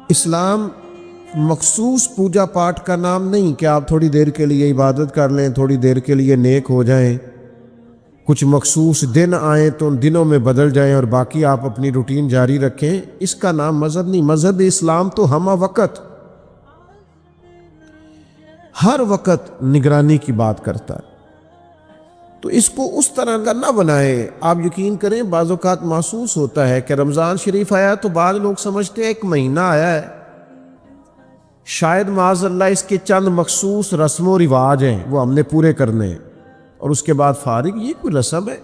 اسلام مخصوص پوجا پاٹ کا نام نہیں کہ آپ تھوڑی دیر کے لیے عبادت کر لیں، تھوڑی دیر کے لیے نیک ہو جائیں، کچھ مخصوص دن آئیں تو ان دنوں میں بدل جائیں اور باقی آپ اپنی روٹین جاری رکھیں۔ اس کا نام مذہب نہیں۔ مذہب اسلام تو ہمہ وقت، ہر وقت نگرانی کی بات کرتا ہے، تو اس کو اس طرح کا نہ بنائیں۔ آپ یقین کریں بعض اوقات محسوس ہوتا ہے کہ رمضان شریف آیا تو بعض لوگ سمجھتے ہیں ایک مہینہ آیا ہے، شاید معاذ اللہ اس کے چند مخصوص رسم و رواج ہیں وہ ہم نے پورے کرنے ہیں اور اس کے بعد فارغ۔ یہ کوئی رسم ہے؟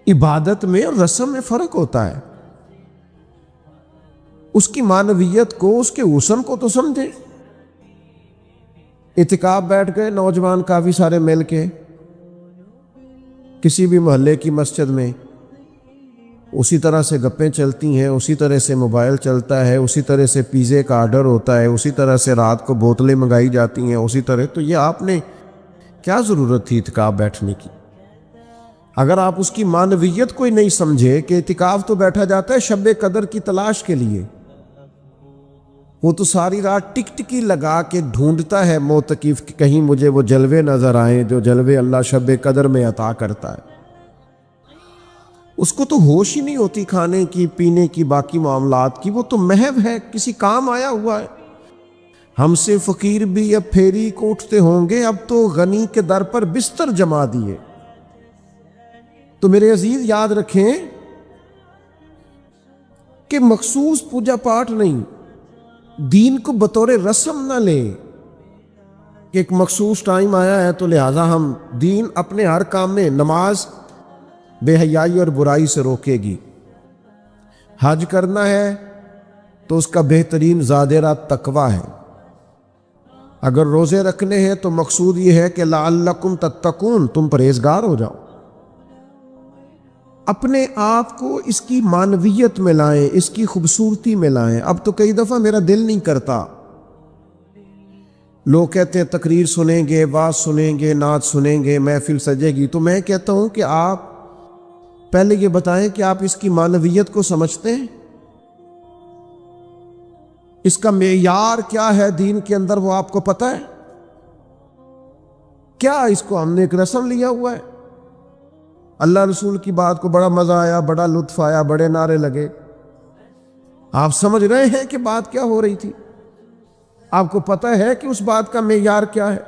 عبادت میں اور رسم میں فرق ہوتا ہے۔ اس کی معنویت کو، اس کے حسن کو تو سمجھیں۔ اعتکاف بیٹھ گئے نوجوان کافی سارے مل کے کسی بھی محلے کی مسجد میں، اسی طرح سے گپیں چلتی ہیں، اسی طرح سے موبائل چلتا ہے، اسی طرح سے پیزے کا آرڈر ہوتا ہے، اسی طرح سے رات کو بوتلیں منگائی جاتی ہیں، اسی طرح۔ تو یہ آپ نے کیا ضرورت تھی اعتکاف بیٹھنے کی؟ اگر آپ اس کی معنویت کو ہی نہیں سمجھے کہ اعتکاف تو بیٹھا جاتا ہے شب قدر کی تلاش کے لیے، وہ تو ساری رات ٹک ٹکی لگا کے ڈھونڈتا ہے معتکف کہ کہیں مجھے وہ جلوے نظر آئیں جو جلوے اللہ شب قدر میں عطا کرتا ہے۔ اس کو تو ہوش ہی نہیں ہوتی کھانے کی، پینے کی، باقی معاملات کی، وہ تو محو ہے، کسی کام آیا ہوا ہے۔ ہم سے فقیر بھی اب پھیری کو اٹھتے ہوں گے، اب تو غنی کے در پر بستر جما دیے۔ تو میرے عزیز یاد رکھیں کہ مخصوص پوجا پاٹ نہیں، دین کو بطور رسم نہ لیں کہ ایک مخصوص ٹائم آیا ہے تو لہٰذا ہم دین اپنے ہر کام میں، نماز بے حیائی اور برائی سے روکے گی، حج کرنا ہے تو اس کا بہترین زادرہ تقویٰ ہے، اگر روزے رکھنے ہیں تو مقصود یہ ہے کہ لعلکم تتقون، تم پرہیزگار ہو جاؤ۔ اپنے آپ کو اس کی معنویت میں لائیں، اس کی خوبصورتی میں لائیں۔ اب تو کئی دفعہ میرا دل نہیں کرتا، لوگ کہتے ہیں تقریر سنیں گے، واز سنیں گے، نعت سنیں گے، محفل سجے گی، تو میں کہتا ہوں کہ آپ پہلے یہ بتائیں کہ آپ اس کی معنویت کو سمجھتے ہیں؟ اس کا معیار کیا ہے دین کے اندر، وہ آپ کو پتہ ہے؟ کیا اس کو ہم نے ایک رسم لیا ہوا ہے؟ اللہ رسول کی بات کو بڑا مزہ آیا، بڑا لطف آیا، بڑے نعرے لگے۔ آپ سمجھ رہے ہیں کہ بات کیا ہو رہی تھی؟ آپ کو پتہ ہے کہ اس بات کا معیار کیا ہے؟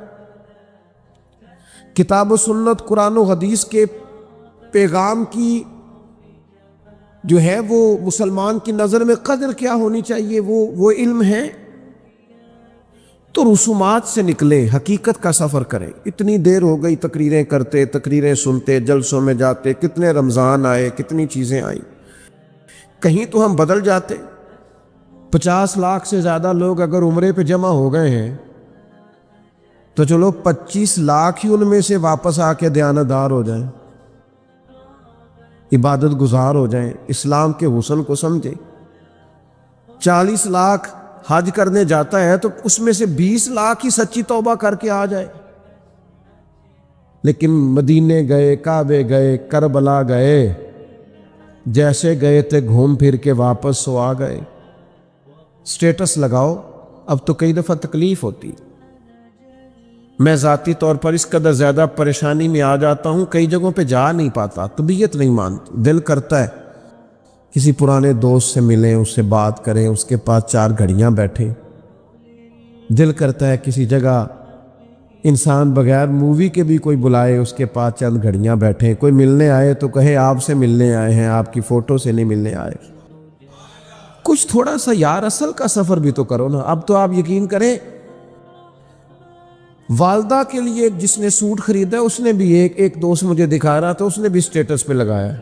کتاب و سنت، قرآن و حدیث کے پیغام کی جو ہے وہ مسلمان کی نظر میں قدر کیا ہونی چاہیے، وہ علم ہے؟ تو رسومات سے نکلیں، حقیقت کا سفر کریں۔ اتنی دیر ہو گئی تقریریں کرتے، تقریریں سنتے، جلسوں میں جاتے، کتنے رمضان آئے، کتنی چیزیں آئیں، کہیں تو ہم بدل جاتے۔ 50 لاکھ سے زیادہ لوگ اگر عمرے پہ جمع ہو گئے ہیں تو چلو 25 لاکھ ہی ان میں سے واپس آ کے دیانتدار ہو جائیں، عبادت گزار ہو جائیں، اسلام کے حسن کو سمجھیں۔ 40 لاکھ حج کرنے جاتا ہے تو اس میں سے 20 لاکھ ہی سچی توبہ کر کے آ جائے، لیکن مدینے گئے، کعبے گئے، کربلا گئے، جیسے گئے تھے گھوم پھر کے واپس سو آ گئے۔ سٹیٹس لگاؤ۔ اب تو کئی دفعہ تکلیف ہوتی، میں ذاتی طور پر اس قدر زیادہ پریشانی میں آ جاتا ہوں، کئی جگہوں پہ جا نہیں پاتا، طبیعت نہیں مانتی، دل کرتا ہے کسی پرانے دوست سے ملیں، اس سے بات کریں، اس کے پاس 4 گھڑیاں بیٹھیں، دل کرتا ہے کسی جگہ انسان بغیر مووی کے بھی کوئی بلائے، اس کے پاس چند گھڑیاں بیٹھیں، کوئی ملنے آئے تو کہے آپ سے ملنے آئے ہیں، آپ کی فوٹو سے نہیں ملنے آئے۔ کچھ تھوڑا سا یار اصل کا سفر بھی تو کرو نا۔ اب تو آپ یقین کریں، والدہ کے لیے جس نے سوٹ خریدا ہے، اس نے بھی ایک دوست مجھے دکھا رہا تھا، اس نے بھی سٹیٹس پہ لگایا ہے،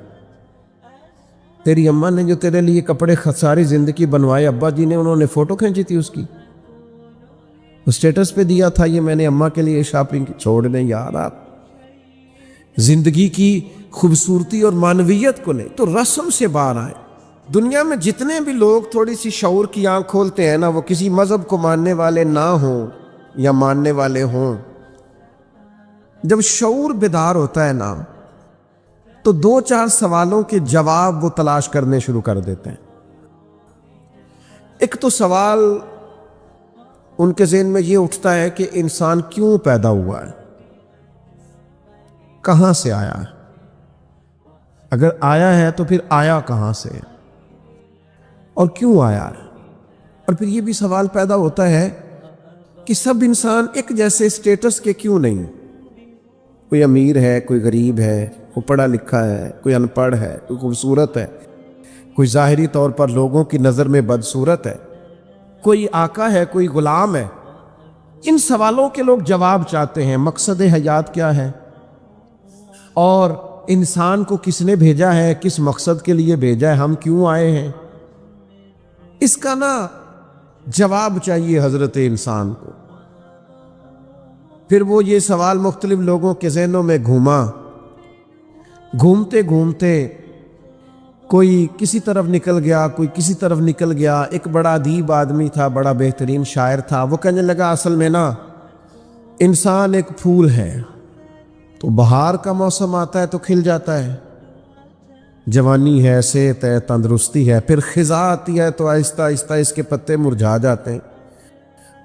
تیری اماں نے جو تیرے لیے کپڑے ساری زندگی بنوائے، ابا جی نے، انہوں نے فوٹو کھینچی تھی اس کی، سٹیٹس پہ دیا تھا، یہ میں نے اماں کے لیے شاپنگ کی۔ چھوڑ دیں یار، آپ زندگی کی خوبصورتی اور معنویت کو لیں تو رسم سے باہر آئیں۔ دنیا میں جتنے بھی لوگ تھوڑی سی شعور کی آنکھ کھولتے ہیں نا، وہ کسی مذہب کو ماننے والے نہ ہوں یا ماننے والے ہوں، جب شعور بیدار ہوتا ہے نا تو 2-4 سوالوں کے جواب وہ تلاش کرنے شروع کر دیتے ہیں۔ ایک تو سوال ان کے ذہن میں یہ اٹھتا ہے کہ انسان کیوں پیدا ہوا ہے، کہاں سے آیا ہے، اگر آیا ہے تو پھر آیا کہاں سے اور کیوں آیا ہے۔ اور پھر یہ بھی سوال پیدا ہوتا ہے کہ سب انسان ایک جیسے سٹیٹس کے کیوں نہیں، کوئی امیر ہے، کوئی غریب ہے، کوئی پڑھا لکھا ہے، کوئی ان پڑھ ہے، کوئی خوبصورت ہے، کوئی ظاہری طور پر لوگوں کی نظر میں بدصورت ہے، کوئی آقا ہے، کوئی غلام ہے۔ ان سوالوں کے لوگ جواب چاہتے ہیں۔ مقصد حیات کیا ہے اور انسان کو کس نے بھیجا ہے، کس مقصد کے لیے بھیجا ہے، ہم کیوں آئے ہیں، اس کا نا جواب چاہیے حضرت انسان کو۔ پھر وہ یہ سوال مختلف لوگوں کے ذہنوں میں گھومتے گھومتے کوئی کسی طرف نکل گیا، کوئی کسی طرف نکل گیا۔ ایک بڑا ادیب آدمی تھا، بڑا بہترین شاعر تھا، وہ کہنے لگا اصل میں نا انسان ایک پھول ہے، تو بہار کا موسم آتا ہے تو کھل جاتا ہے، جوانی ہے، صحت ہے، تندرستی ہے، پھر خزاں آتی ہے تو آہستہ آہستہ اس کے پتے مرجھا جاتے ہیں،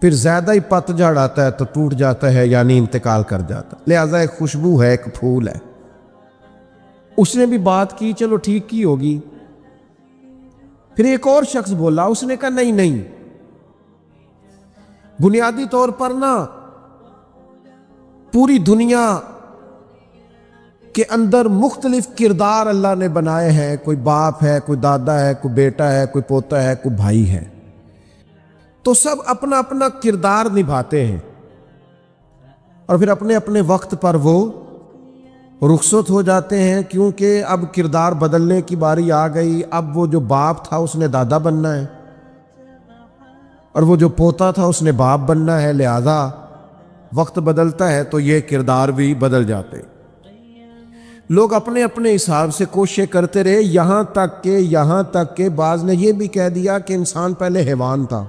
پھر زیادہ ہی پتجھڑ آتا ہے تو ٹوٹ جاتا ہے، یعنی انتقال کر جاتا ہے، لہذا ایک خوشبو ہے، ایک پھول ہے۔ اس نے بھی بات کی، چلو ٹھیک کی ہوگی۔ پھر ایک اور شخص بولا، اس نے کہا نہیں، بنیادی طور پر نا پوری دنیا کے اندر مختلف کردار اللہ نے بنائے ہیں، کوئی باپ ہے، کوئی دادا ہے، کوئی بیٹا ہے، کوئی پوتا ہے، کوئی بھائی ہے، تو سب اپنا اپنا کردار نبھاتے ہیں اور پھر اپنے اپنے وقت پر وہ رخصت ہو جاتے ہیں، کیونکہ اب کردار بدلنے کی باری آ گئی۔ اب وہ جو باپ تھا اس نے دادا بننا ہے، اور وہ جو پوتا تھا اس نے باپ بننا ہے، لہذا وقت بدلتا ہے تو یہ کردار بھی بدل جاتے۔ لوگ اپنے اپنے حساب سے کوششیں کرتے رہے، یہاں تک کہ بعض نے یہ بھی کہہ دیا کہ انسان پہلے حیوان تھا۔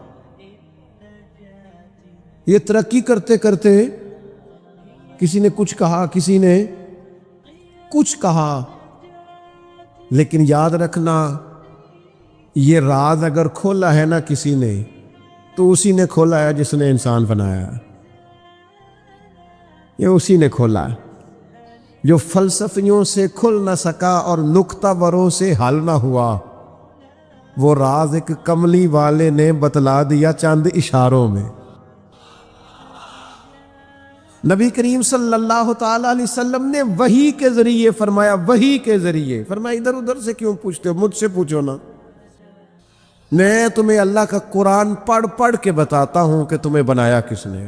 یہ ترقی کرتے کرتے کسی نے کچھ کہا، کسی نے کچھ کہا، لیکن یاد رکھنا یہ راز اگر کھولا ہے نا کسی نے تو اسی نے کھولا ہے جس نے انسان بنایا ہے، یہ اسی نے کھولا ہے۔ جو فلسفیوں سے کھل نہ سکا اور نکتہ وروں سے حل نہ ہوا، وہ راز ایک کملی والے نے بتلا دیا چند اشاروں میں۔ نبی کریم صلی اللہ تعالی علیہ وسلم نے وحی کے ذریعے فرمایا، فرمایا ادھر ادھر سے کیوں پوچھتے ہو، مجھ سے پوچھو نا، میں تمہیں اللہ کا قرآن پڑھ کے بتاتا ہوں کہ تمہیں بنایا کس نے،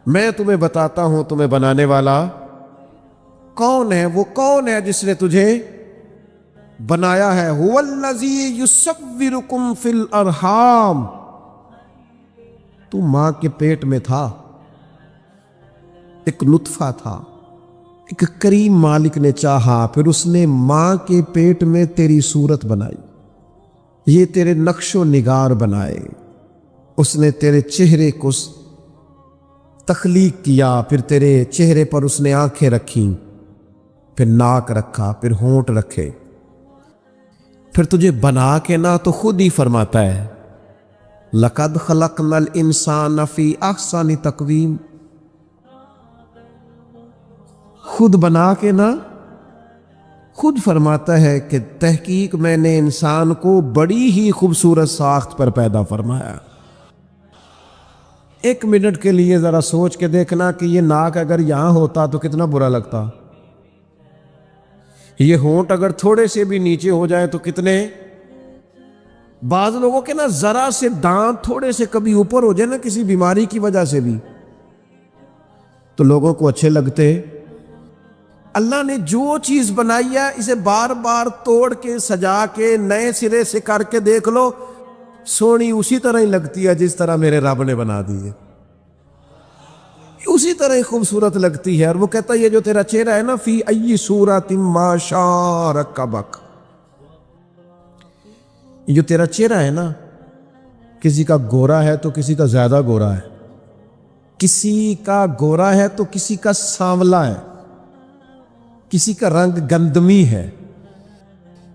میں تمہیں بتاتا ہوں تمہیں بنانے والا کون ہے، وہ کون ہے جس نے تجھے بنایا ہے۔ هو الذی یصورکم فی الارحام، تو ماں کے پیٹ میں تھا، ایک نطفہ تھا، ایک کریم مالک نے چاہا، پھر اس نے ماں کے پیٹ میں تیری صورت بنائی، یہ تیرے نقش و نگار بنائے، اس نے تیرے چہرے کو تخلیق کیا، پھر تیرے چہرے پر اس نے آنکھیں رکھیں، پھر ناک رکھا، پھر ہونٹ رکھے، پھر تجھے بنا کے نہ تو خود ہی فرماتا ہے لَقَدْ خَلَقْنَا الْإِنسَانَ فِي أَحْسَنِ تَقْوِيمٍ، خود بنا کے نہ خود فرماتا ہے کہ تحقیق میں نے انسان کو بڑی ہی خوبصورت ساخت پر پیدا فرمایا۔ ایک منٹ کے لیے ذرا سوچ کے دیکھنا کہ یہ ناک اگر یہاں ہوتا تو کتنا برا لگتا، یہ ہونٹ اگر تھوڑے سے بھی نیچے ہو جائے تو کتنے، بعض لوگوں کے نا ذرا سے دانت تھوڑے سے کبھی اوپر ہو جائے نا کسی بیماری کی وجہ سے بھی تو لوگوں کو اچھے لگتے۔ اللہ نے جو چیز بنائی ہے اسے بار بار توڑ کے سجا کے نئے سرے سے کر کے دیکھ لو، سونی اسی طرح ہی لگتی ہے جس طرح میرے رب نے بنا دی ہے، اسی طرح ہی خوبصورت لگتی ہے۔ اور وہ کہتا ہے یہ جو تیرا چہرہ ہے نا، فی ای صورت ما شاء رکبک، یہ جو تیرا چہرہ ہے نا، کسی کا گورا ہے تو کسی کا زیادہ گورا ہے، کسی کا گورا ہے تو کسی کا سانولا ہے، کسی کا رنگ گندمی ہے،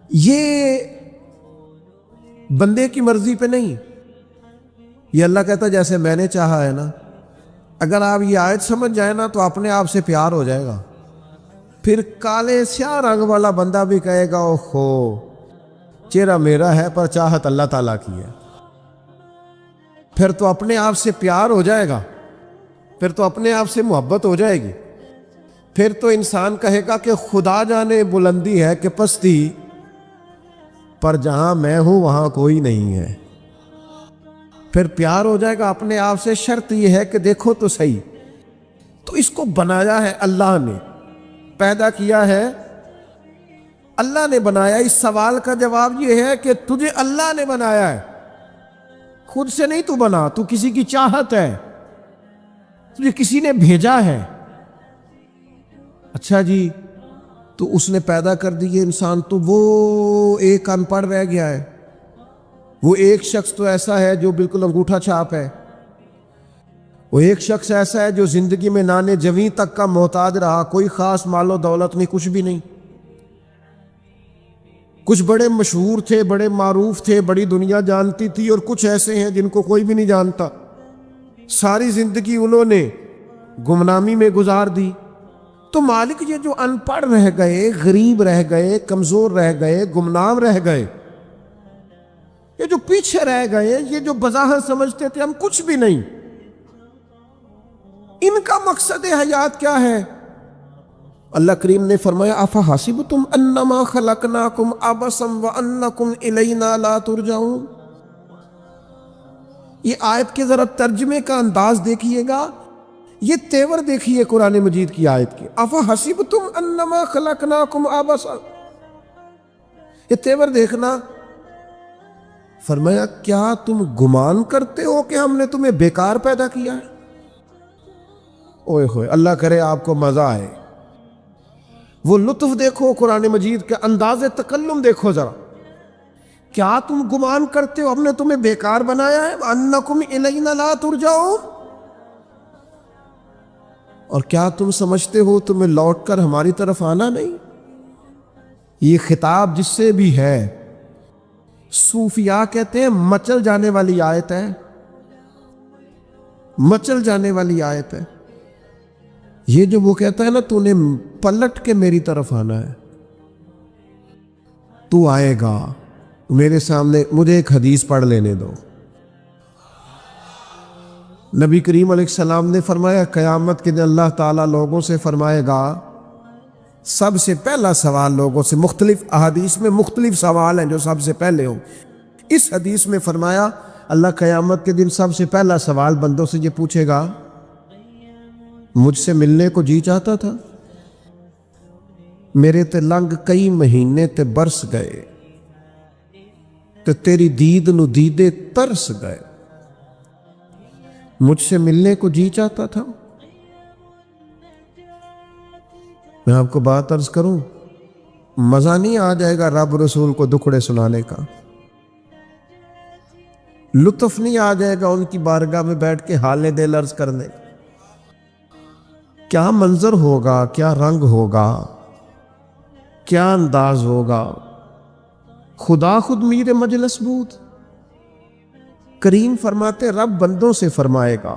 یہ بندے کی مرضی پہ نہیں، یہ اللہ کہتا ہے جیسے میں نے چاہا ہے نا۔ اگر آپ یہ آیت سمجھ جائیں نا تو اپنے آپ سے پیار ہو جائے گا، پھر کالے سیاہ رنگ والا بندہ بھی کہے گا اوہو چہرہ میرا ہے پر چاہت اللہ تعالیٰ کی ہے، پھر تو اپنے آپ سے پیار ہو جائے گا، پھر تو اپنے آپ سے محبت ہو جائے گی، پھر تو انسان کہے گا کہ خدا جانے بلندی ہے کہ پستی، پر جہاں میں ہوں وہاں کوئی نہیں ہے، پھر پیار ہو جائے گا اپنے آپ سے۔ شرط یہ ہے کہ دیکھو تو صحیح، تو اس کو بنایا ہے اللہ نے، پیدا کیا ہے اللہ نے بنایا۔ اس سوال کا جواب یہ ہے کہ تجھے اللہ نے بنایا ہے، خود سے نہیں تو بنا، تو کسی کی چاہت ہے، تجھے کسی نے بھیجا ہے۔ اچھا جی، تو اس نے پیدا کر دی انسان، تو وہ ایک ان پڑھ رہ گیا ہے، وہ ایک شخص تو ایسا ہے جو بالکل انگوٹھا چھاپ ہے، وہ ایک شخص ایسا ہے جو زندگی میں نانے جویں تک کا محتاج رہا، کوئی خاص مال و دولت نہیں، کچھ بھی نہیں۔ کچھ بڑے مشہور تھے، بڑے معروف تھے، بڑی دنیا جانتی تھی، اور کچھ ایسے ہیں جن کو کوئی بھی نہیں جانتا۔ ساری زندگی انہوں نے گمنامی میں گزار دی۔ تو مالک یہ جو ان پڑھ رہ گئے، غریب رہ گئے، کمزور رہ گئے، گمنام رہ گئے، یہ جو پیچھے رہ گئے، یہ جو بظاہر سمجھتے تھے ہم کچھ بھی نہیں، ان کا مقصد حیات کیا ہے؟ اللہ کریم نے فرمایا افحسبتم انما خلقناکم عبثا وانکم الینا لا ترجعون۔ یہ آیت کے ذرا ترجمے کا انداز دیکھیے گا، یہ تیور دیکھیے قرآن مجید کی آیت کی، افحسبتم انما خلقناکم عبثا، یہ تیور دیکھنا۔ فرمایا کیا تم گمان کرتے ہو کہ ہم نے تمہیں بیکار پیدا کیا ہے؟ اوئے ہوئے، اللہ کرے آپ کو مزہ آئے، وہ لطف دیکھو قرآن مجید کا انداز تکلم دیکھو ذرا۔ کیا تم گمان کرتے ہو ہم نے تمہیں بیکار بنایا ہے؟ انکم الینا لا ترجعون، اور کیا تم سمجھتے ہو تمہیں لوٹ کر ہماری طرف آنا نہیں؟ یہ خطاب جس سے بھی ہے، صوفیاء کہتے ہیں مچل جانے والی آیت ہے، مچل جانے والی آیت ہے۔ یہ جو وہ کہتا ہے نا تو نے پلٹ کے میری طرف آنا ہے، تو آئے گا میرے سامنے، مجھے ایک حدیث پڑھ لینے دو۔ نبی کریم علیہ السلام نے فرمایا قیامت کے دن اللہ تعالیٰ لوگوں سے فرمائے گا، سب سے پہلا سوال لوگوں سے، مختلف احادیث میں مختلف سوال ہیں جو سب سے پہلے ہوں۔ اس حدیث میں فرمایا اللہ قیامت کے دن سب سے پہلا سوال بندوں سے یہ پوچھے گا، مجھ سے ملنے کو جی چاہتا تھا؟ میرے تے لنگ کئی مہینے تے برس گئے، تے تیری دید نو دیدے ترس گئے، مجھ سے ملنے کو جی چاہتا تھا؟ میں آپ کو بات عرض کروں، مزہ نہیں آ جائے گا رب رسول کو دکھڑے سنانے کا، لطف نہیں آ جائے گا ان کی بارگاہ میں بیٹھ کے حال دل عرض کرنے کا؟ کیا منظر ہوگا، کیا رنگ ہوگا، کیا انداز ہوگا، خدا خود میر مجلس بود۔ کریم فرماتے رب بندوں سے فرمائے گا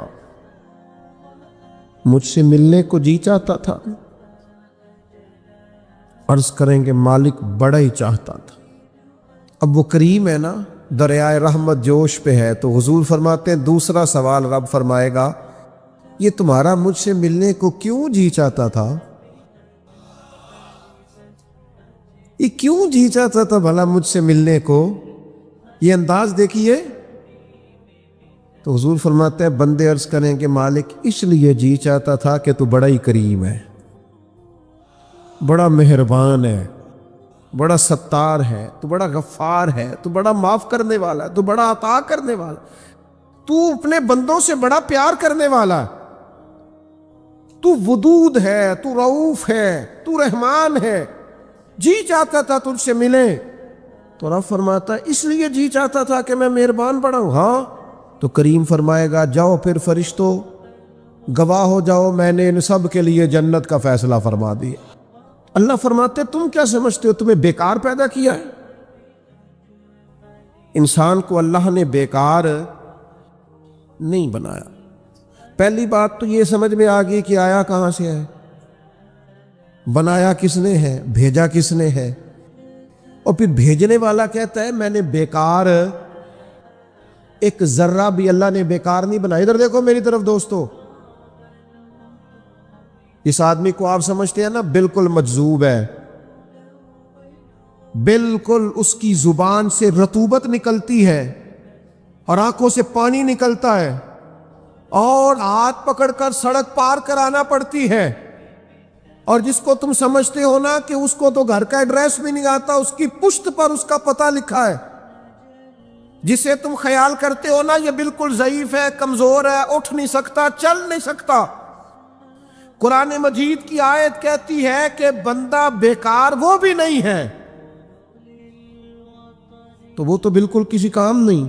مجھ سے ملنے کو جی چاہتا تھا؟ عرض کریں گے مالک بڑا ہی چاہتا تھا۔ اب وہ کریم ہے نا، دریائے رحمت جوش پہ ہے، تو حضور فرماتے ہیں دوسرا سوال رب فرمائے گا، یہ تمہارا مجھ سے ملنے کو کیوں جی چاہتا تھا؟ یہ کیوں جی چاہتا تھا بھلا مجھ سے ملنے کو؟ یہ انداز دیکھیے۔ تو حضور فرماتے ہیں بندے عرض کریں کہ مالک اس لیے جی چاہتا تھا کہ تو بڑا ہی کریم ہے، بڑا مہربان ہے، بڑا ستار ہے، تو بڑا غفار ہے، تو بڑا معاف کرنے والا ہے، تو بڑا عطا کرنے والا، تو اپنے بندوں سے بڑا پیار کرنے والا ہے، تو ودود ہے، تو رؤوف ہے، تو رحمان ہے، جی چاہتا تھا تجھ سے ملے۔ تو رب فرماتا ہے اس لیے جی چاہتا تھا کہ میں مہربان بڑا ہوں؟ ہاں۔ تو کریم فرمائے گا جاؤ پھر فرشتوں گواہ ہو جاؤ میں نے ان سب کے لیے جنت کا فیصلہ فرما دیا۔ اللہ فرماتے تم کیا سمجھتے ہو تمہیں بیکار پیدا کیا ہے؟ انسان کو اللہ نے بیکار نہیں بنایا۔ پہلی بات تو یہ سمجھ میں آ گئی کہ آیا کہاں سے ہے، بنایا کس نے ہے، بھیجا کس نے ہے، اور پھر بھیجنے والا کہتا ہے میں نے بیکار، ایک ذرہ بھی اللہ نے بیکار نہیں بنایا۔ ادھر دیکھو میری طرف دوستو، اس آدمی کو آپ سمجھتے ہیں نا بالکل مجذوب ہے، بالکل اس کی زبان سے رطوبت نکلتی ہے اور آنکھوں سے پانی نکلتا ہے اور ہاتھ پکڑ کر سڑک پار کرانا پڑتی ہے، اور جس کو تم سمجھتے ہو نا کہ اس کو تو گھر کا ایڈریس بھی نہیں آتا، اس کی پشت پر اس کا پتہ لکھا ہے، جسے تم خیال کرتے ہو نا یہ بالکل ضعیف ہے، کمزور ہے، اٹھ نہیں سکتا، چل نہیں سکتا، قرآن مجید کی آیت کہتی ہے کہ بندہ بیکار وہ بھی نہیں ہے، تو وہ تو بالکل کسی کام نہیں،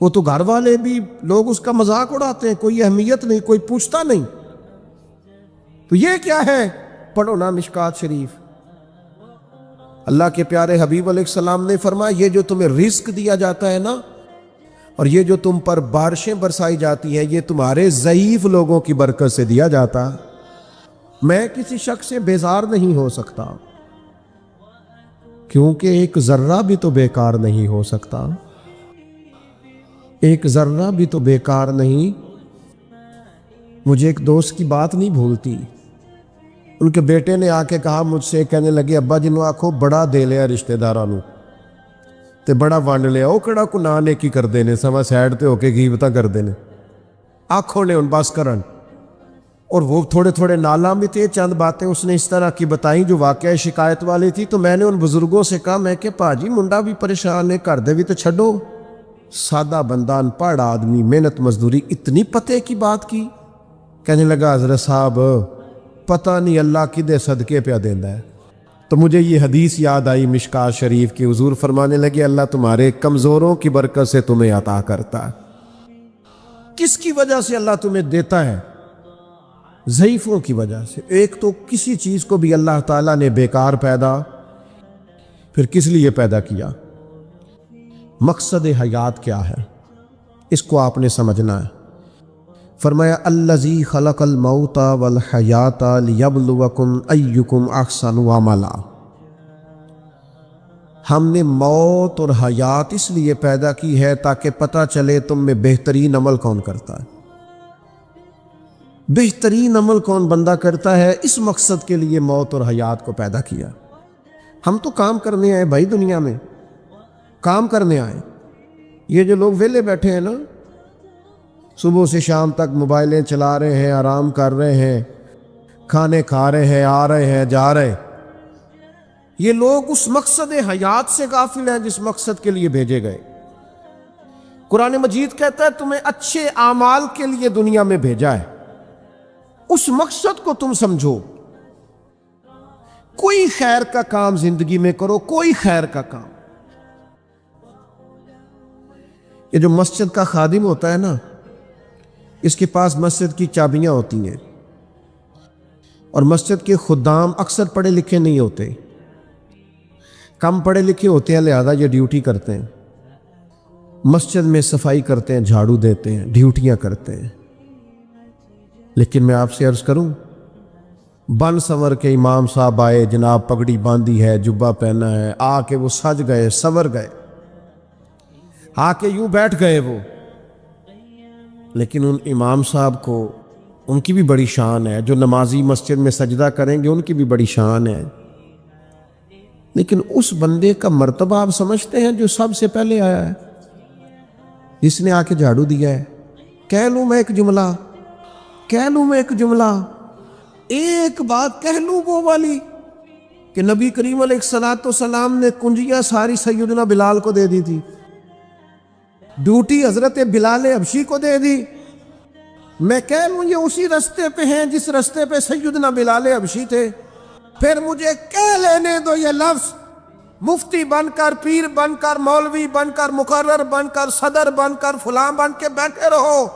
وہ تو گھر والے بھی لوگ اس کا مذاق اڑاتے ہیں، کوئی اہمیت نہیں، کوئی پوچھتا نہیں۔ تو یہ کیا ہے؟ پڑھو نا مشکات شریف۔ اللہ کے پیارے حبیب علیہ السلام نے فرمایا یہ جو تمہیں رزق دیا جاتا ہے نا، اور یہ جو تم پر بارشیں برسائی جاتی ہیں، یہ تمہارے ضعیف لوگوں کی برکت سے دیا جاتا۔ میں کسی شخص سے بیزار نہیں ہو سکتا، کیونکہ ایک ذرہ بھی تو بیکار نہیں ہو سکتا، ایک ذرہ بھی تو بیکار نہیں۔ مجھے ایک دوست کی بات نہیں بھولتی، ان کے بیٹے نے آ کے کہا مجھ سے، کہنے لگے ابا جنوں آکھو بڑا دے لیا رشتہ دارانوں تے بڑا ونڈ لیا، وہ کہڑا کو نہ نیکی کر دینے سوا سائڈ تے ہو کے غیبتاں کر دینے، آنکھوں نے ان بس کرن۔ اور وہ تھوڑے تھوڑے نالاں بھی تھے، چند باتیں اس نے اس طرح کی بتائیں جو واقعہ شکایت والی تھی، تو میں نے ان بزرگوں سے کہا میں کہ پاجی منڈا بھی پریشان ہے، کر دے بھی تو چھڈو، سادہ بندہ انپڑھ آدمی محنت مزدوری، اتنی پتے کی بات کی؟ کہنے لگا حضرت صاحب پتہ نہیں اللہ کدے صدقے پہ دیندا ہے۔ تو مجھے یہ حدیث یاد آئی مشکات شریف کی، حضور فرمانے لگے اللہ تمہارے کمزوروں کی برکت سے تمہیں عطا کرتا ہے۔ کس کی وجہ سے اللہ تمہیں دیتا ہے؟ ضعیفوں کی وجہ سے۔ ایک تو کسی چیز کو بھی اللہ تعالیٰ نے بیکار پیدا، پھر کس لیے پیدا کیا؟ مقصد حیات کیا ہے اس کو آپ نے سمجھنا ہے۔ فرمایا الذی خلق الموت والحیات لیبلوکم ایکم احسن عملا، ہم نے موت اور حیات اس لیے پیدا کی ہے تاکہ پتہ چلے تم میں بہترین عمل کون کرتا ہے، بہترین عمل کون بندہ کرتا ہے، اس مقصد کے لیے موت اور حیات کو پیدا کیا۔ ہم تو کام کرنے آئے بھائی، دنیا میں کام کرنے آئے۔ یہ جو لوگ ویلے بیٹھے ہیں نا، صبح سے شام تک موبائلیں چلا رہے ہیں، آرام کر رہے ہیں، کھانے کھا رہے ہیں، آ رہے ہیں، جا رہے ہیں، یہ لوگ اس مقصد حیات سے غافل ہیں جس مقصد کے لیے بھیجے گئے۔ قرآن مجید کہتا ہے تمہیں اچھے اعمال کے لیے دنیا میں بھیجا ہے، اس مقصد کو تم سمجھو، کوئی خیر کا کام زندگی میں کرو، کوئی خیر کا کام۔ یہ جو مسجد کا خادم ہوتا ہے نا، اس کے پاس مسجد کی چابیاں ہوتی ہیں، اور مسجد کے خدام اکثر پڑھے لکھے نہیں ہوتے، کم پڑھے لکھے ہوتے ہیں، لہذا یہ ڈیوٹی کرتے ہیں، مسجد میں صفائی کرتے ہیں، جھاڑو دیتے ہیں، ڈیوٹیاں کرتے ہیں۔ لیکن میں آپ سے عرض کروں، بن سنور کے امام صاحب آئے، جناب پگڑی باندھی ہے، جبہ پہنا ہے، آ کے وہ سج گئے، سنور گئے، آ کے یوں بیٹھ گئے وہ، لیکن ان امام صاحب کو ان کی بھی بڑی شان ہے، جو نمازی مسجد میں سجدہ کریں گے ان کی بھی بڑی شان ہے، لیکن اس بندے کا مرتبہ آپ سمجھتے ہیں جو سب سے پہلے آیا ہے، جس نے آ کے جھاڑو دیا ہے؟ کہہ لوں میں ایک جملہ، کہہ لوں میں ایک جملہ، ایک بات کہہ لوں وہ والی کہ نبی کریم علیہ السلام نے کنجیاں ساری سیدنا بلال کو دے دی تھی، ڈیوٹی حضرت بلال حبشی کو دے دی۔ میں کہہ لوں یہ اسی رستے پہ ہیں جس رستے پہ سیدنا بلال حبشی تھے، پھر مجھے کہہ لینے دو یہ لفظ، مفتی بن کر، پیر بن کر، مولوی بن کر، مقرر بن کر، صدر بن کر، فلاں بن کے بیٹھے رہو،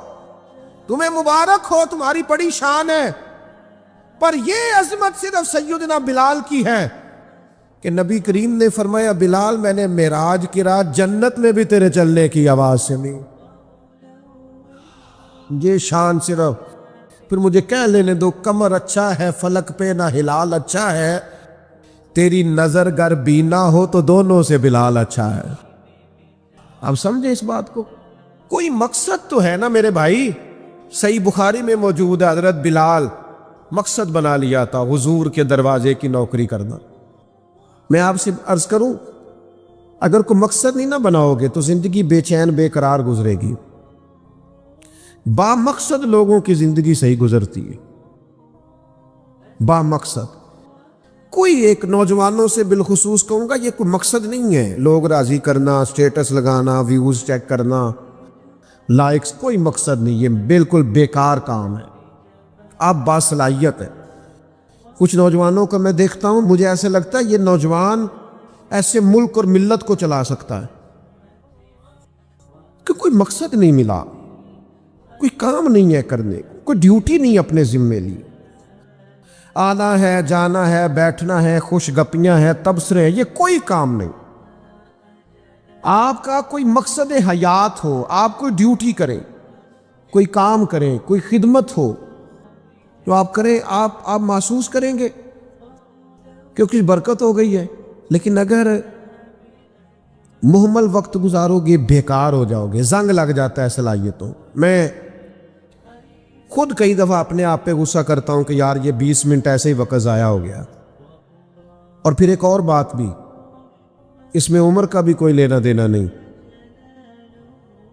تمہیں مبارک ہو، تمہاری بڑی شان ہے، پر یہ عظمت صرف سیدنا بلال کی ہے کہ نبی کریم نے فرمایا بلال میں نے معراج کی رات جنت میں بھی تیرے چلنے کی آواز سنی، یہ شان صرف۔ پھر مجھے کہہ لینے دو کمر اچھا ہے فلک پہ نہ ہلال اچھا ہے، تیری نظر گر بینا ہو تو دونوں سے بلال اچھا ہے۔ اب سمجھے اس بات کو، کوئی مقصد تو ہے نا میرے بھائی۔ صحیح بخاری میں موجود ہے حضرت بلال مقصد بنا لیا تھا حضور کے دروازے کی نوکری کرنا۔ میں آپ سے عرض کروں، اگر کوئی مقصد نہیں نہ بناؤ گے تو زندگی بے چین بے قرار گزرے گی۔ با مقصد لوگوں کی زندگی صحیح گزرتی ہے، با مقصد۔ کوئی ایک نوجوانوں سے بالخصوص کہوں گا یہ کوئی مقصد نہیں ہے، لوگ راضی کرنا، سٹیٹس لگانا، ویوز چیک کرنا، لائکس، کوئی مقصد نہیں، یہ بالکل بیکار کام ہے۔ آپ باصلاحیت ہے۔ کچھ نوجوانوں کو میں دیکھتا ہوں، مجھے ایسے لگتا ہے یہ نوجوان ایسے ملک اور ملت کو چلا سکتا ہے کہ کوئی مقصد نہیں ملا، کوئی کام نہیں ہے کرنے، کوئی ڈیوٹی نہیں اپنے ذمے لی، آنا ہے جانا ہے بیٹھنا ہے خوش گپیاں ہیں تبصرے ہیں، یہ کوئی کام نہیں۔ آپ کا کوئی مقصد حیات ہو، آپ کوئی ڈیوٹی کریں، کوئی کام کریں، کوئی خدمت ہو جو آپ کریں، آپ محسوس کریں گے کہ کچھ برکت ہو گئی ہے۔ لیکن اگر مہمل وقت گزارو گے بیکار ہو جاؤ گے، زنگ لگ جاتا ہے صلاحیتوں۔ میں خود کئی دفعہ اپنے آپ پہ غصہ کرتا ہوں کہ یار یہ 20 منٹ ایسے ہی وقت ضائع ہو گیا۔ اور پھر ایک اور بات بھی، اس میں عمر کا بھی کوئی لینا دینا نہیں۔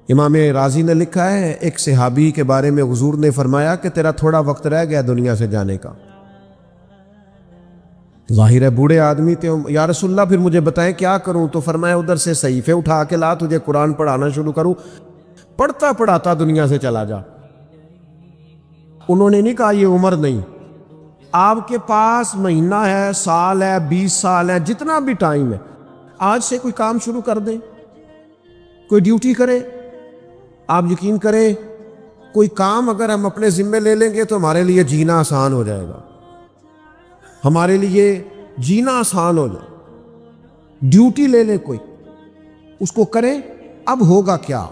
امام رازی نے لکھا ہے ایک صحابی کے بارے میں حضور نے فرمایا کہ تیرا تھوڑا وقت رہ گیا دنیا سے جانے کا۔ ظاہر ہے بوڑھے آدمی تھے، یا رسول اللہ پھر مجھے بتائیں کیا کروں؟ تو فرمایا ادھر سے صحیفے اٹھا کے لا، تجھے قرآن پڑھانا شروع کروں، پڑھتا پڑھاتا دنیا سے چلا جا۔ انہوں نے نہیں کہا یہ عمر نہیں، آپ کے پاس مہینہ ہے، سال ہے، 20 سال ہے، جتنا بھی ٹائم ہے، آج سے کوئی کام شروع کر دیں، کوئی ڈیوٹی کرے۔ آپ یقین کریں کوئی کام اگر ہم اپنے ذمے لے لیں گے تو ہمارے لیے جینا آسان ہو جائے گا، ہمارے لیے جینا آسان ہو جائے۔ ڈیوٹی لے لیں کوئی، اس کو کریں۔ اب ہوگا کیا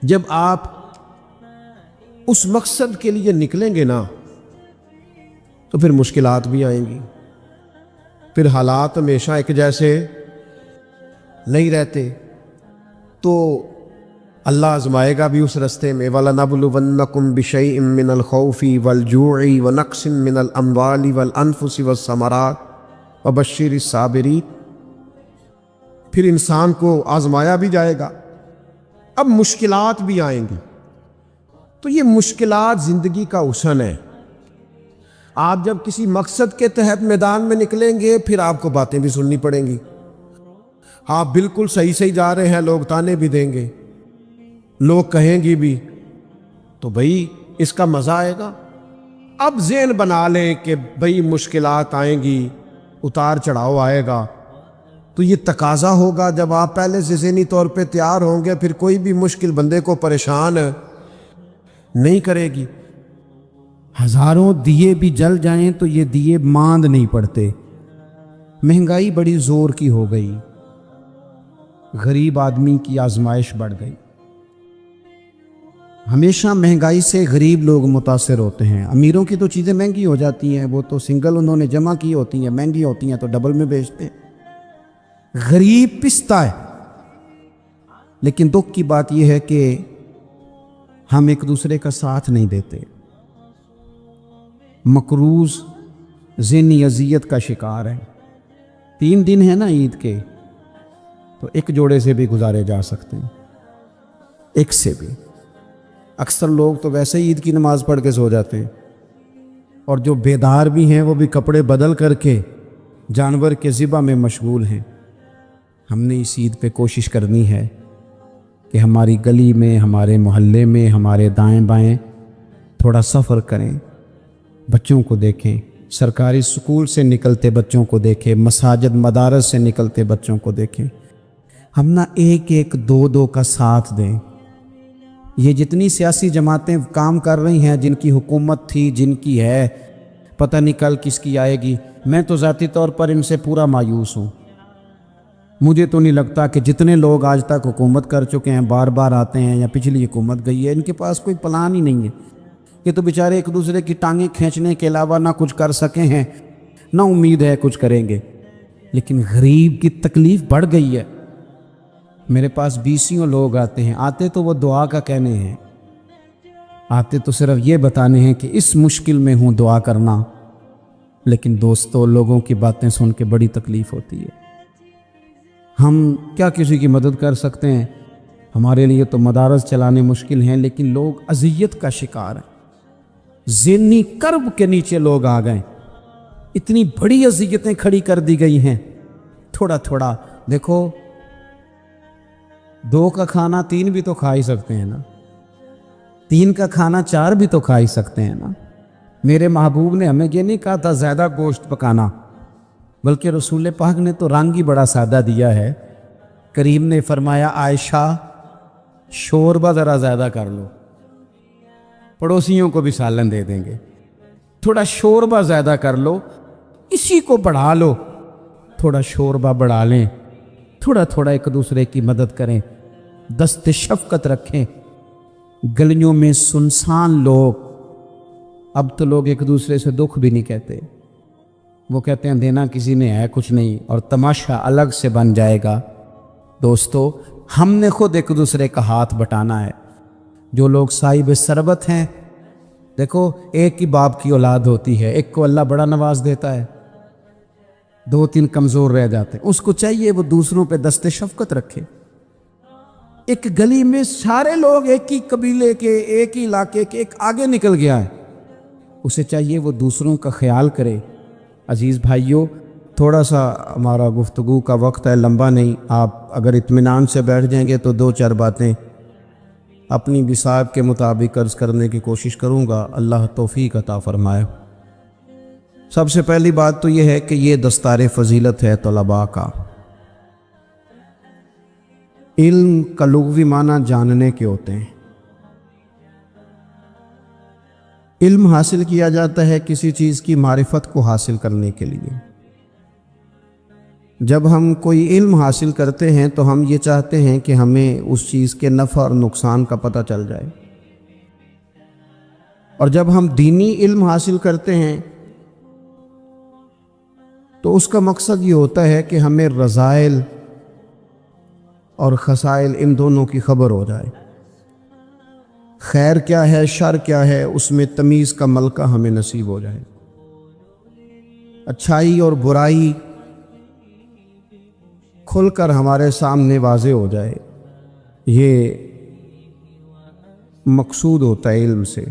جب آپ اس مقصد کے لیے نکلیں گے نا تو پھر مشکلات بھی آئیں گی، پھر حالات ہمیشہ ایک جیسے نہیں رہتے، تو اللہ آزمائے گا بھی اس رستے میں۔ وَلَنَبْلُوَنَّكُمْ بِشَيْءٍ مِّنَ الْخَوْفِ وَالْجُوعِ وَنَقْصٍ مِّنَ الْأَمْوَالِ وَالْأَنفُسِ وَالثَّمَرَاتِ وَبَشِّرِ الصَّابِرِينَ۔ پھر انسان کو آزمایا بھی جائے گا، اب مشکلات بھی آئیں گی، تو یہ مشکلات زندگی کا حسن ہے۔ آپ جب کسی مقصد کے تحت میدان میں نکلیں گے پھر آپ کو باتیں بھی سننی پڑیں گی، آپ بالکل صحیح جا رہے ہیں، لوگ تانے بھی دیں گے، لوگ کہیں گی بھی، تو بھئی اس کا مزہ آئے گا۔ اب ذہن بنا لیں کہ بھئی مشکلات آئیں گی، اتار چڑھاؤ آئے گا، تو یہ تقاضا ہوگا جب آپ پہلے سے ذہنی طور پہ تیار ہوں گے، پھر کوئی بھی مشکل بندے کو پریشان نہیں کرے گی۔ ہزاروں دیے بھی جل جائیں تو یہ دیے ماند نہیں پڑتے۔ مہنگائی بڑی زور کی ہو گئی، غریب آدمی کی آزمائش بڑھ گئی۔ ہمیشہ مہنگائی سے غریب لوگ متاثر ہوتے ہیں۔ امیروں کی تو چیزیں مہنگی ہو جاتی ہیں، وہ تو سنگل انہوں نے جمع کی ہوتی ہیں، مہنگی ہوتی ہیں تو ڈبل میں بیچتے ہیں۔ غریب پستا ہے۔ لیکن دکھ کی بات یہ ہے کہ ہم ایک دوسرے کا ساتھ نہیں دیتے، مقروض ذہنی اذیت کا شکار ہے۔ 3 دن ہے نا عید کے، تو ایک جوڑے سے بھی گزارے جا سکتے ہیں، ایک سے بھی۔ اکثر لوگ تو ویسے ہی عید کی نماز پڑھ کے سو جاتے ہیں، اور جو بیدار بھی ہیں وہ بھی کپڑے بدل کر کے جانور کے ذبح میں مشغول ہیں۔ ہم نے اس عید پہ کوشش کرنی ہے کہ ہماری گلی میں، ہمارے محلے میں، ہمارے دائیں بائیں تھوڑا سفر کریں، بچوں کو دیکھیں، سرکاری سکول سے نکلتے بچوں کو دیکھیں، مساجد مدارس سے نکلتے بچوں کو دیکھیں۔ ہم نہ ایک ایک 2 کا ساتھ دیں، یہ جتنی سیاسی جماعتیں کام کر رہی ہیں، جن کی حکومت تھی، جن کی ہے، پتہ نہیں کل کس کی آئے گی، میں تو ذاتی طور پر ان سے پورا مایوس ہوں۔ مجھے تو نہیں لگتا کہ جتنے لوگ آج تک حکومت کر چکے ہیں، بار بار آتے ہیں یا پچھلی حکومت گئی ہے، ان کے پاس کوئی پلان ہی نہیں ہے۔ یہ تو بیچارے ایک دوسرے کی ٹانگیں کھینچنے کے علاوہ نہ کچھ کر سکے ہیں، نہ امید ہے کچھ کریں گے۔ لیکن غریب کی تکلیف بڑھ گئی ہے۔ میرے پاس بیسیوں لوگ آتے ہیں، آتے تو وہ دعا کا کہنے ہیں، آتے تو صرف یہ بتانے ہیں کہ اس مشکل میں ہوں، دعا کرنا۔ لیکن دوستو، لوگوں کی باتیں سن کے بڑی تکلیف ہوتی ہے۔ ہم کیا کسی کی مدد کر سکتے ہیں؟ ہمارے لیے تو مدارس چلانے مشکل ہیں، لیکن لوگ اذیت کا شکار ہیں۔ ذہنی کرب کے نیچے لوگ آ گئے، اتنی بڑی اذیتیں کھڑی کر دی گئی ہیں۔ تھوڑا تھوڑا دیکھو، 2 کا کھانا 3 بھی تو کھا ہی سکتے ہیں نا، 3 کا کھانا 4 بھی تو کھا ہی سکتے ہیں نا۔ میرے محبوب نے ہمیں یہ نہیں کہا تھا زیادہ گوشت پکانا، بلکہ رسول پاک نے تو رنگ ہی بڑا سادہ دیا ہے۔ کریم نے فرمایا، عائشہ شوربہ ذرا زیادہ کر لو، پڑوسیوں کو بھی سالن دے دیں گے، تھوڑا شوربہ زیادہ کر لو، اسی کو بڑھا لو، تھوڑا شوربہ بڑھا لیں، تھوڑا تھوڑا ایک دوسرے کی مدد کریں، دست شفقت رکھیں۔ گلیوں میں سنسان لوگ، اب تو لوگ ایک دوسرے سے دکھ بھی نہیں کہتے، وہ کہتے ہیں دینا کسی نے ہے کچھ نہیں، اور تماشا الگ سے بن جائے گا۔ دوستو، ہم نے خود ایک دوسرے کا ہاتھ بٹانا ہے۔ جو لوگ صاحب ثروت ہیں، دیکھو ایک ہی باپ کی اولاد ہوتی ہے، ایک کو اللہ بڑا نواز دیتا ہے، 2-3 کمزور رہ جاتے ہیں، اس کو چاہیے وہ دوسروں پہ دست شفقت رکھے۔ ایک گلی میں سارے لوگ ایک ہی قبیلے کے، ایک ہی علاقے کے، ایک آگے نکل گیا ہے، اسے چاہیے وہ دوسروں کا خیال کرے۔ عزیز بھائیوں، تھوڑا سا ہمارا گفتگو کا وقت ہے، لمبا نہیں، آپ اگر اطمینان سے بیٹھ جائیں گے تو 2-4 باتیں اپنی بساط کے مطابق عرض کرنے کی کوشش کروں گا۔ اللہ توفیق عطا فرمائے۔ سب سے پہلی بات تو یہ ہے کہ یہ دستار فضیلت ہے طلباء کا۔ علم کا لغوی معنی جاننے کے ہوتے ہیں۔ علم حاصل کیا جاتا ہے کسی چیز کی معرفت کو حاصل کرنے کے لیے۔ جب ہم کوئی علم حاصل کرتے ہیں تو ہم یہ چاہتے ہیں کہ ہمیں اس چیز کے نفع اور نقصان کا پتہ چل جائے، اور جب ہم دینی علم حاصل کرتے ہیں تو اس کا مقصد یہ ہوتا ہے کہ ہمیں رذائل اور خسائل ان دونوں کی خبر ہو جائے، خیر کیا ہے، شر کیا ہے، اس میں تمیز کا ملکہ ہمیں نصیب ہو جائے، اچھائی اور برائی کھل کر ہمارے سامنے واضح ہو جائے۔ یہ مقصود ہوتا ہے علم سے۔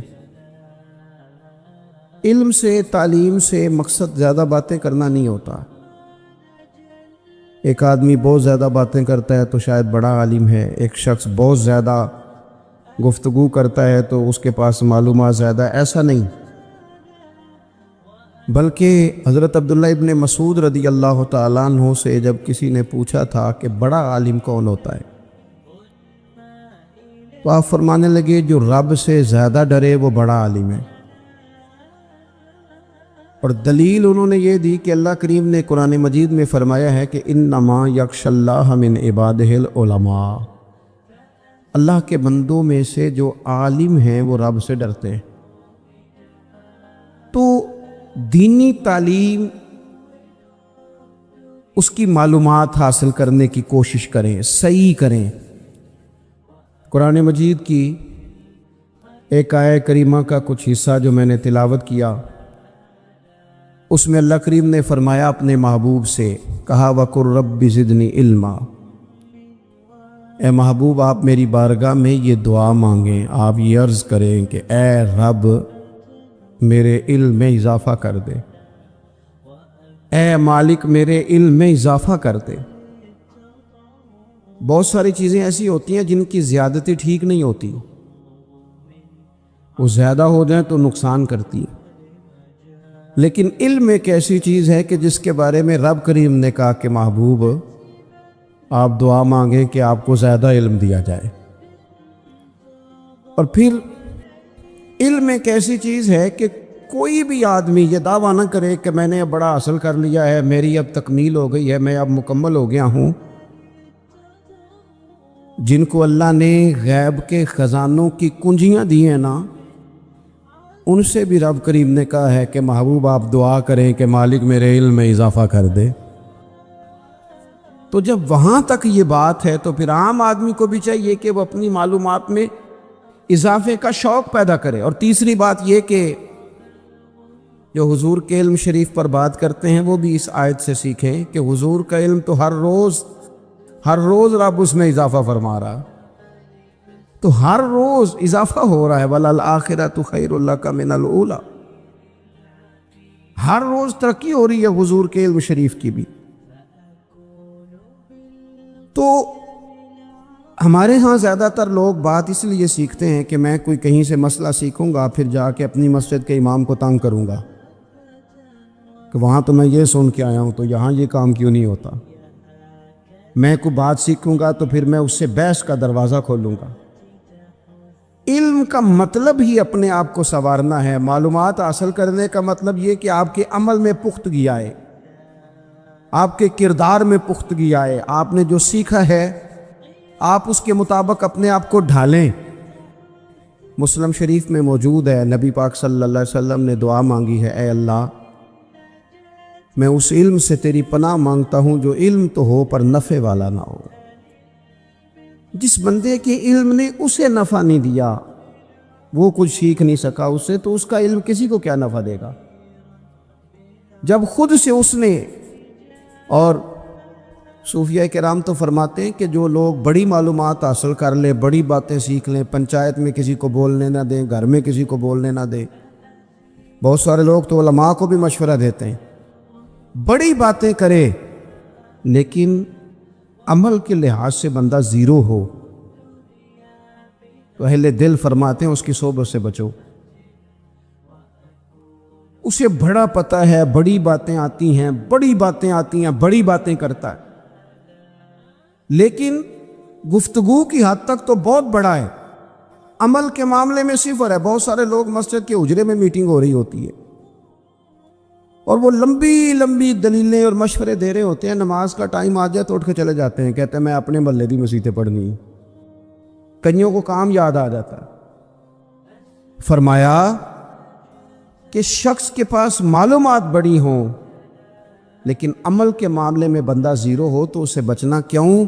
علم سے، تعلیم سے مقصد زیادہ باتیں کرنا نہیں ہوتا۔ ایک آدمی بہت زیادہ باتیں کرتا ہے تو شاید بڑا عالم ہے، ایک شخص بہت زیادہ گفتگو کرتا ہے تو اس کے پاس معلومات زیادہ، ایسا نہیں، بلکہ حضرت عبداللہ ابن مسعود رضی اللہ تعالیٰ عنہ سے جب کسی نے پوچھا تھا کہ بڑا عالم کون ہوتا ہے، تو آپ فرمانے لگے جو رب سے زیادہ ڈرے وہ بڑا عالم ہے۔ اور دلیل انہوں نے یہ دی کہ اللہ کریم نے قرآن مجید میں فرمایا ہے کہ انما یخشی اللہ من عبادہ العلماء، اللہ کے بندوں میں سے جو عالم ہیں وہ رب سے ڈرتے ہیں۔ تو دینی تعلیم، اس کی معلومات حاصل کرنے کی کوشش کریں، صحیح کریں۔ قرآن مجید کی ایک آیت کریمہ کا کچھ حصہ جو میں نے تلاوت کیا، اس میں اللہ کریم نے فرمایا اپنے محبوب سے، کہا وَقُلْ رَبِّ زِدْنِی عِلْمًا، اے محبوب آپ میری بارگاہ میں یہ دعا مانگیں، آپ یہ عرض کریں کہ اے رب میرے علم میں اضافہ کر دے، اے مالک میرے علم میں اضافہ کر دے۔ بہت ساری چیزیں ایسی ہوتی ہیں جن کی زیادتی ٹھیک نہیں ہوتی، وہ زیادہ ہو جائیں تو نقصان کرتی ہے، لیکن علم ایک ایسی چیز ہے کہ جس کے بارے میں رب کریم نے کہا کہ محبوب آپ دعا مانگیں کہ آپ کو زیادہ علم دیا جائے۔ اور پھر علم ایک ایسی چیز ہے کہ کوئی بھی آدمی یہ دعویٰ نہ کرے کہ میں نے اب بڑا حاصل کر لیا ہے، میری اب تکمیل ہو گئی ہے، میں اب مکمل ہو گیا ہوں۔ جن کو اللہ نے غیب کے خزانوں کی کنجیاں دی ہیں نا، ان سے بھی رب کریم نے کہا ہے کہ محبوب آپ دعا کریں کہ مالک میرے علم میں اضافہ کر دے۔ تو جب وہاں تک یہ بات ہے تو پھر عام آدمی کو بھی چاہیے کہ وہ اپنی معلومات میں اضافے کا شوق پیدا کرے۔ اور تیسری بات یہ کہ جو حضور کے علم شریف پر بات کرتے ہیں وہ بھی اس آیت سے سیکھیں کہ حضور کا علم تو ہر روز رب اس میں اضافہ فرما رہا، تو ہر روز اضافہ ہو رہا ہے۔ وَلَلْآخِرَةُ خَيْرٌ لَكَ مِنَ الْأُولَىٰ، ہر روز ترقی ہو رہی ہے حضور کے علم شریف کی بھی۔ تو ہمارے ہاں زیادہ تر لوگ بات اس لیے سیکھتے ہیں کہ میں کوئی کہیں سے مسئلہ سیکھوں گا پھر جا کے اپنی مسجد کے امام کو تنگ کروں گا کہ وہاں تو میں یہ سن کے آیا ہوں تو یہاں یہ کام کیوں نہیں ہوتا۔ میں کوئی بات سیکھوں گا تو پھر میں اس سے بحث کا دروازہ کھولوں گا۔ علم کا مطلب ہی اپنے آپ کو سنوارنا ہے۔ معلومات حاصل کرنے کا مطلب یہ کہ آپ کے عمل میں پختگی آئے، آپ کے کردار میں پختگی آئے، آپ نے جو سیکھا ہے آپ اس کے مطابق اپنے آپ کو ڈھالیں۔ مسلم شریف میں موجود ہے، نبی پاک صلی اللہ علیہ وسلم نے دعا مانگی ہے، اے اللہ میں اس علم سے تیری پناہ مانگتا ہوں جو علم تو ہو پر نفع والا نہ ہو۔ جس بندے کے علم نے اسے نفع نہیں دیا، وہ کچھ سیکھ نہیں سکا اس سے، تو اس کا علم کسی کو کیا نفع دے گا؟ جب خود سے اس نے، اور صوفیہ کرام تو فرماتے ہیں کہ جو لوگ بڑی معلومات حاصل کر لیں، بڑی باتیں سیکھ لیں، پنچایت میں کسی کو بولنے نہ دیں، گھر میں کسی کو بولنے نہ دیں، بہت سارے لوگ تو علماء کو بھی مشورہ دیتے ہیں، بڑی باتیں کرے لیکن عمل کے لحاظ سے بندہ زیرو ہو تو اہل دل فرماتے ہیں اس کی صحبت سے بچو۔ اسے بڑا پتہ ہے، بڑی باتیں آتی ہیں، بڑی باتیں کرتا ہے، لیکن گفتگو کی حد تک تو بہت بڑا ہے، عمل کے معاملے میں صفر ہے۔ بہت سارے لوگ مسجد کے حجرے میں میٹنگ ہو رہی ہوتی ہے اور وہ لمبی لمبی دلیلیں اور مشورے دے رہے ہوتے ہیں، نماز کا ٹائم آ جائے تو اٹھ کے چلے جاتے ہیں، کہتے ہیں میں اپنے محلے دی مسیتیں پڑھنی۔ کئیوں کو کام یاد آ جاتا ہے۔ فرمایا کہ شخص کے پاس معلومات بڑی ہوں لیکن عمل کے معاملے میں بندہ زیرو ہو تو اسے بچنا کیوں؟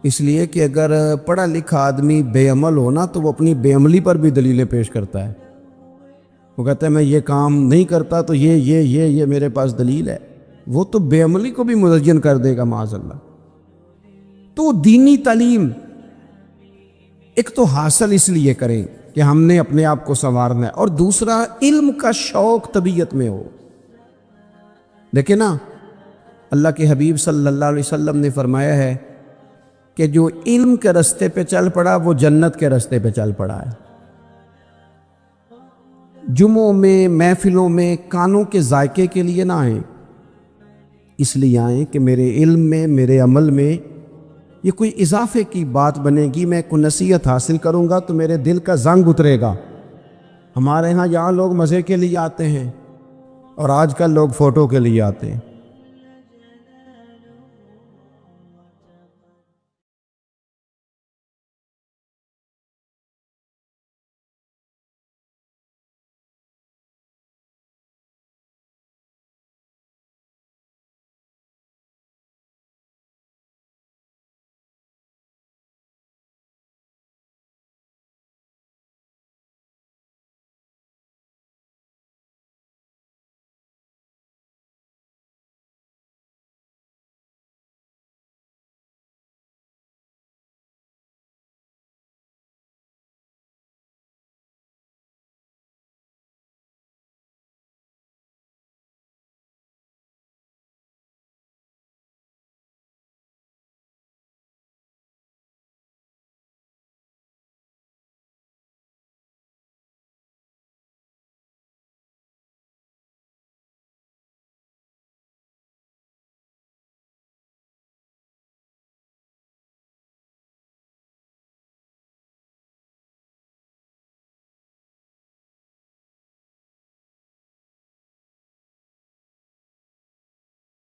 اس لیے کہ اگر پڑھا لکھا آدمی بے عمل ہونا تو وہ اپنی بے عملی پر بھی دلیلیں پیش کرتا ہے۔ وہ کہتا ہے میں یہ کام نہیں کرتا تو یہ میرے پاس دلیل ہے، وہ تو بے عملی کو بھی مزین کر دے گا معاذ اللہ۔ تو دینی تعلیم ایک تو حاصل اس لیے کریں کہ ہم نے اپنے آپ کو سنوارنا ہے، اور دوسرا علم کا شوق طبیعت میں ہو۔ دیکھیں نا، اللہ کے حبیب صلی اللہ علیہ وسلم نے فرمایا ہے کہ جو علم کے رستے پہ چل پڑا وہ جنت کے رستے پہ چل پڑا ہے۔ جمعوں میں، محفلوں میں کانوں کے ذائقے کے لیے نہ آئیں، اس لیے آئیں کہ میرے علم میں، میرے عمل میں یہ کوئی اضافے کی بات بنے گی، میں کوئی نصیحت حاصل کروں گا تو میرے دل کا زنگ اترے گا۔ ہمارے ہاں یہاں لوگ مزے کے لیے آتے ہیں اور آج کل لوگ فوٹو کے لیے آتے ہیں۔